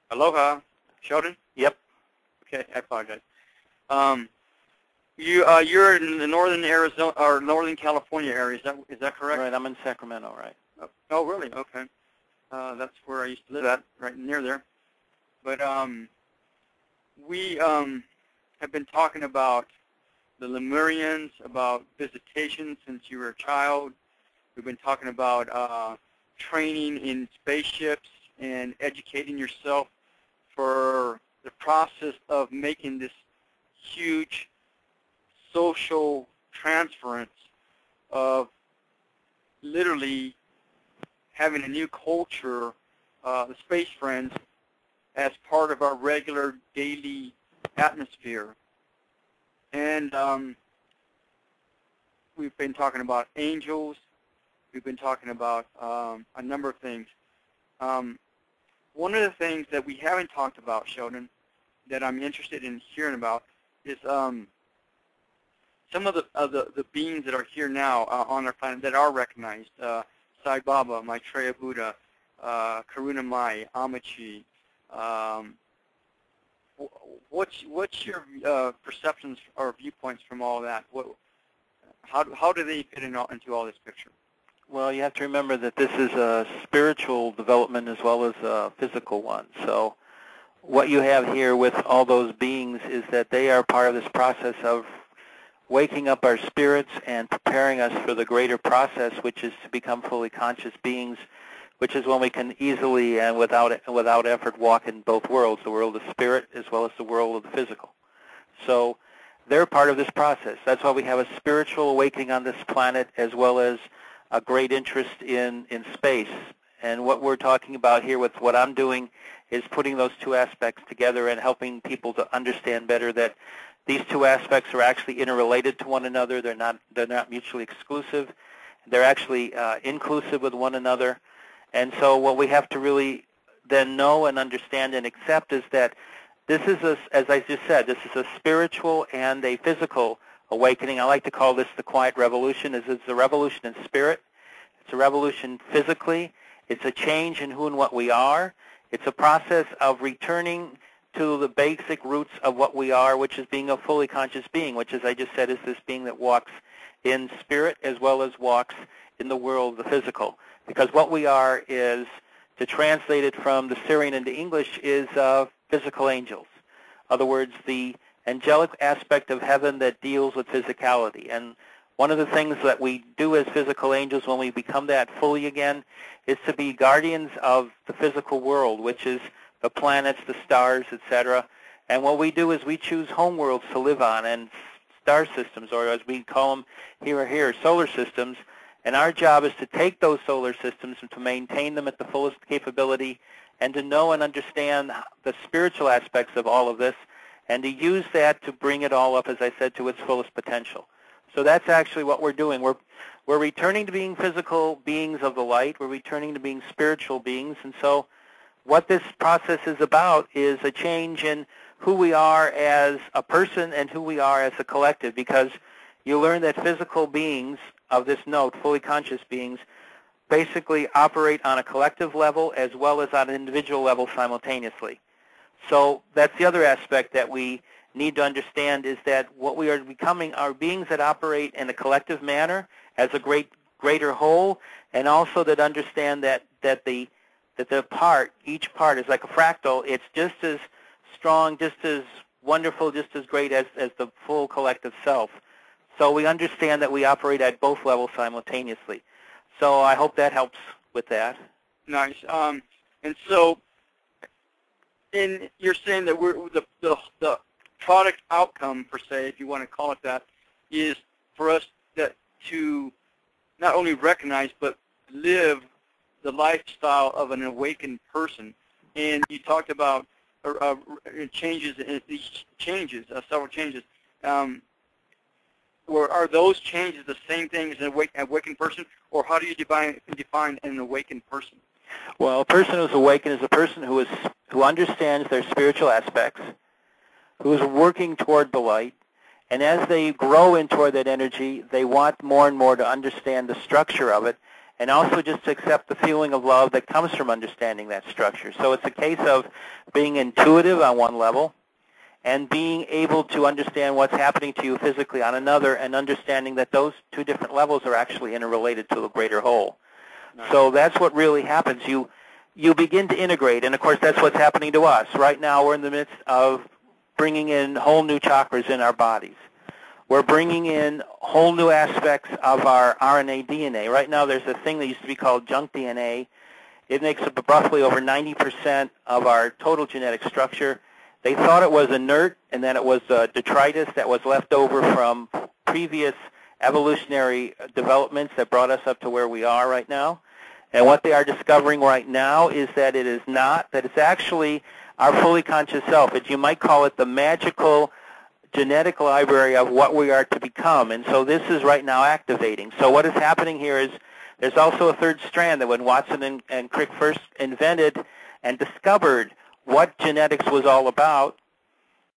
Aloha, Sheldon? Yep. Okay, I apologize. You're in the northern Arizona or northern California area. Is that correct? Right. I'm in Sacramento. Right. Oh, really? Okay. That's where I used to live at, right near there. But we have been talking about the Lemurians, about visitations since you were a child. We've been talking about training in spaceships and educating yourself for the process of making this huge social transference of literally having a new culture, the Space Friends, as part of our regular daily atmosphere. And we've been talking about angels. We've been talking about a number of things. One of the things that we haven't talked about, Sheldon, that I'm interested in hearing about is some of the beings that are here now on our planet that are recognized. Sai Baba, Maitreya Buddha, Karuna Mai, Amachi. What's your perceptions or viewpoints from all that? How do they fit into all this picture? Well, you have to remember that this is a spiritual development as well as a physical one. So what you have here with all those beings is that they are part of this process of waking up our spirits and preparing us for the greater process, which is to become fully conscious beings, which is when we can easily and without effort walk in both worlds, the world of spirit as well as the world of the physical. So they're part of this process. That's why we have a spiritual awakening on this planet as well as a great interest in space. And what we're talking about here with what I'm doing is putting those two aspects together and helping people to understand better that these two aspects are actually interrelated to one another. They're not mutually exclusive. They're actually inclusive with one another. And so what we have to really then know and understand and accept is that this is, as I just said, this is a spiritual and a physical awakening. I like to call this the quiet revolution. It's a revolution in spirit. It's a revolution physically. It's a change in who and what we are. It's a process of returning to the basic roots of what we are, which is being a fully conscious being, which, as I just said, is this being that walks in spirit as well as walks in the world of the physical. Because what we are is, to translate it from the Syrian into English, is physical angels. In other words, the angelic aspect of heaven that deals with physicality. And one of the things that we do as physical angels when we become that fully again is to be guardians of the physical world, which is the planets, the stars, etc. And what we do is we choose home worlds to live on, and star systems, or as we call them here, solar systems. And our job is to take those solar systems and to maintain them at the fullest capability and to know and understand the spiritual aspects of all of this and to use that to bring it all up, as I said, to its fullest potential. So that's actually what we're doing. We're returning to being physical beings of the light. We're returning to being spiritual beings. And so what this process is about is a change in who we are as a person and who we are as a collective, because you learn that physical beings of this note, fully conscious beings, basically operate on a collective level as well as on an individual level simultaneously. So that's the other aspect that we need to understand, is that what we are becoming are beings that operate in a collective manner as a greater whole, and also that understand that each part is like a fractal. It's just as strong, just as wonderful, just as great as the full collective self. So we understand that we operate at both levels simultaneously. So I hope that helps with that. Nice. And so, you're saying that the product outcome, per se, if you want to call it that, is for us to not only recognize but live the lifestyle of an awakened person. And you talked about changes, several changes. or are those changes the same thing as an awakened person, or how do you define an awakened person? Well, a person who's awakened is a person who understands their spiritual aspects, who is working toward the light, and as they grow in toward that energy, they want more and more to understand the structure of it, and also just to accept the feeling of love that comes from understanding that structure. So it's a case of being intuitive on one level, and being able to understand what's happening to you physically on another, and understanding that those two different levels are actually interrelated to a greater whole. Nice. So that's what really happens. You begin to integrate, and of course that's what's happening to us. Right now we're in the midst of bringing in whole new chakras in our bodies. We're bringing in whole new aspects of our RNA DNA. Right now there's a thing that used to be called junk DNA. It makes up roughly over 90% of our total genetic structure. They thought it was inert, and that it was detritus that was left over from previous evolutionary developments that brought us up to where we are right now. And what they are discovering right now is that it is not, that it's actually our fully conscious self. You might call it the magical genetic library of what we are to become. And so this is right now activating. So what is happening here is there's also a third strand that when Watson and Crick first invented and discovered what genetics was all about,